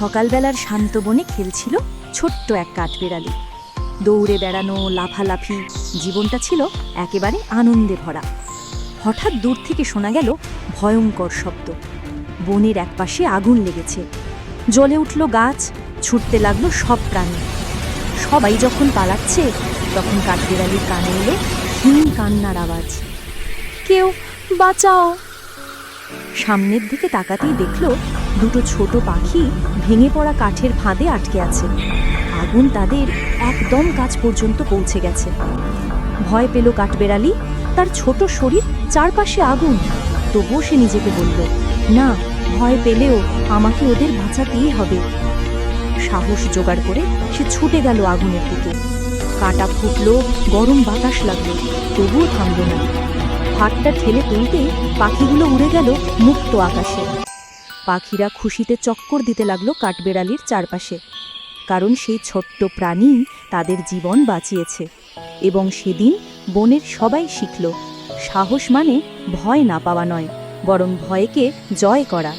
সকালবেলার শান্ত বনে খেলছিল ছোট্ট এক কাঠবিড়ালি। দৌড়ে বেড়ানো, লাফালাফি, জীবনটা ছিল একেবারে আনন্দে ভরা। হঠাৎ দূর থেকে শোনা গেল ভয়ঙ্কর শব্দ। বনের একপাশে আগুন লেগেছে। জ্বলে উঠল গাছ, ছুটতে লাগলো সব প্রাণী। সবাই যখন পালাচ্ছে তখন কাঠবিড়ালির কানে এলো ক্ষীণ কান্নার আওয়াজ, কেউ বাঁচাও। সামনের দিকে তাকাতেই দেখল দুটো ছোট পাখি ভেঙে পড়া কাঠের ফাঁদে আটকে আছে। আগুন তাদের একদম কাছ পর্যন্ত পৌঁছে গেছে। ভয় পেল কাঠবিড়ালি, তার ছোট শরীর চারপাশে আগুন। তবুও সে নিজেকে বলল, না, ভয় পেলেও আমাকে ওদের বাঁচাতেই হবে। সাহস জোগাড় করে সে ছুটে গেল আগুনের দিকে। কাঁটা ফুটলো, গরম বাতাস লাগলো, তবুও থামল না। হাতটা ঠেলে তুলতেই পাখিগুলো উড়ে গেল মুক্ত আকাশে। পাখিরা খুশিতে চক্কর দিতে লাগলো কাঠবিড়ালির চারপাশে, কারণ সেই ছোট্ট প্রাণী তাদের জীবন বাঁচিয়েছে। এবং সেদিন বনের সবাই শিখল, সাহস মানে ভয় না পাওয়া নয়, বরং ভয়কে জয় করা।